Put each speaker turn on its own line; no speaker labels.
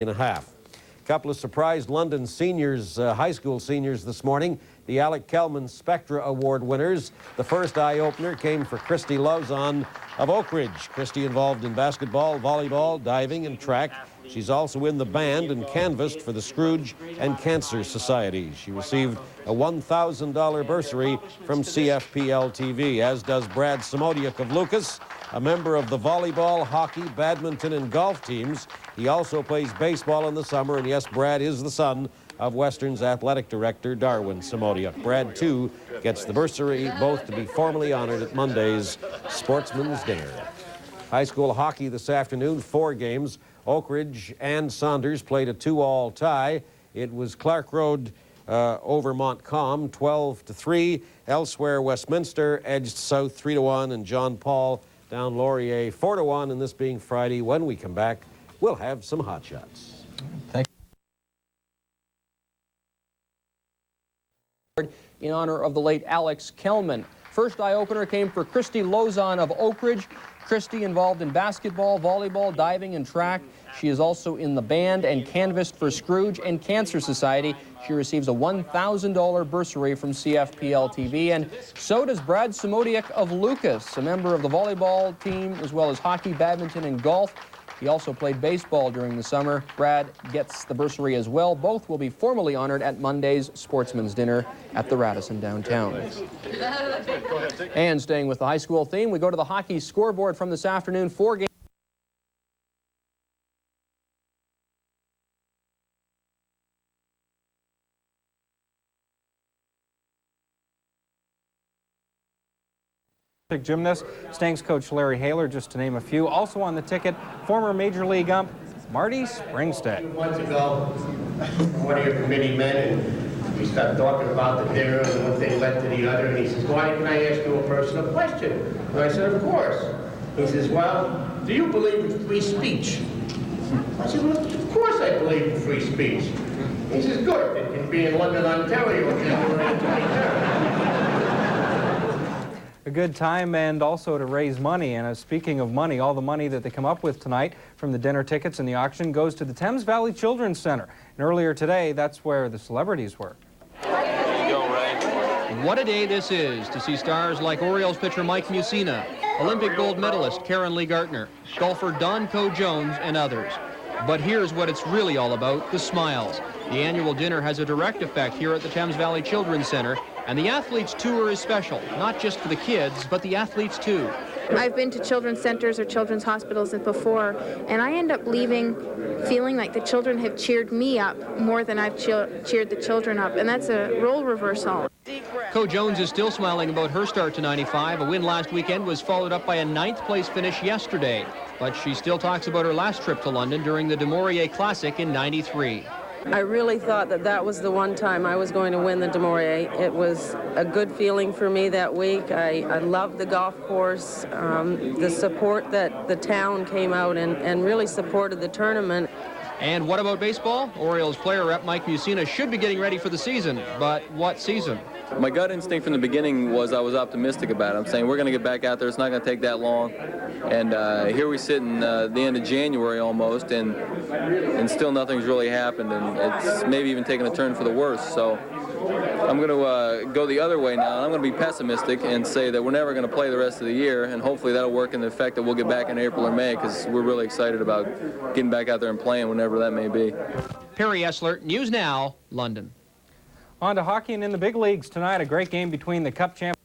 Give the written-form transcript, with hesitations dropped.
and a half. A couple of surprised London seniors, high school seniors this morning. The Alec Kelman Spectra Award winners. The first eye-opener came for Christy Lauzon of Oak Ridge. Christy involved in basketball, volleyball, diving, and track. She's also in the band and canvassed for the Scrooge and Cancer Society. She received a $1,000 bursary from CFPL-TV, as does Brad Semotiuk of Lucas, a member of the volleyball, hockey, badminton, and golf teams. He also plays baseball in the summer, and yes, Brad is the son of Western's athletic director, Darwin Semotiuk. Brad, too, gets the bursary, both to be formally honored at Monday's Sportsman's Dinner. High school hockey this afternoon, 4 games. Oak Ridge and Saunders played a 2-all tie. It was Clark Road over Montcalm, 12-3. Elsewhere, Westminster edged South 3-1, and John Paul down Laurier 4-1, and this being Friday. When we come back, we'll have some hot shots.
Thank you. In honor of the late Alex Kelman. First eye-opener came for Christy Lauzon of Oak Ridge. Christy involved in basketball, volleyball, diving, and track. She is also in the band and canvassed for Scrooge and Cancer Society. She receives a $1,000 bursary from CFPL-TV, and so does Brad Semotiuk of Lucas, a member of the volleyball team, as well as hockey, badminton, and golf. He also played baseball during the summer. Brad gets the bursary as well. Both will be formally honored at Monday's Sportsman's Dinner at the Radisson downtown. And staying with the high school theme, we go to the hockey scoreboard from this afternoon. 4 games.
Gymnast, Stanks coach Larry Haler, just to name a few. Also on the ticket, former Major League ump Marty Springstead.
Months ago, one of your committee men, and we started talking about the dinner and one thing led to the other, and he says, "Why can I ask you a personal question?" And I said, "Of course." He says, "Well, do you believe in free speech?" I said, "Well, of course I believe in free speech." He says, "Good, it can be in London, Ontario, January 23rd.
A good time, and also to raise money. And speaking of money, all the money that they come up with tonight from the dinner tickets and the auction goes to the Thames Valley Children's Center. And earlier today, that's where the celebrities were.
What a day this is to see stars like Orioles pitcher Mike Mussina, Olympic gold medalist Karen Lee Gartner, golfer Don Coe Jones, and others. But here's what it's really all about, the smiles. The annual dinner has a direct effect here at the Thames Valley Children's Center, and the athletes' tour is special, not just for the kids, but the athletes too.
I've been to children's centers or children's hospitals before, and I end up leaving feeling like the children have cheered me up more than I've cheered the children up, and that's a role reversal.
Coe Jones is still smiling about her start to 95. A win last weekend was followed up by a 9th place finish yesterday, but she still talks about her last trip to London during the Du Maurier Classic in '93.
I really thought that that was the one time I was going to win the Du Maurier. It was a good feeling for me that week. I loved the golf course, the support that the town came out and really supported the tournament.
And what about baseball? Orioles player rep Mike Mussina should be getting ready for the season, but what season?
My gut instinct from the beginning was I was optimistic about it. I'm saying we're going to get back out there. It's not going to take that long. And here we sit in the end of January almost, and still nothing's really happened, and it's maybe even taken a turn for the worse. So I'm going to go the other way now, and I'm going to be pessimistic and say that we're never going to play the rest of the year, and hopefully that'll work in the effect that we'll get back in April or May, because we're really excited about getting back out there and playing whenever that may be.
Perry Essler, News Now, London.
On to hockey, and in the big leagues tonight, a great game between the Cup champions.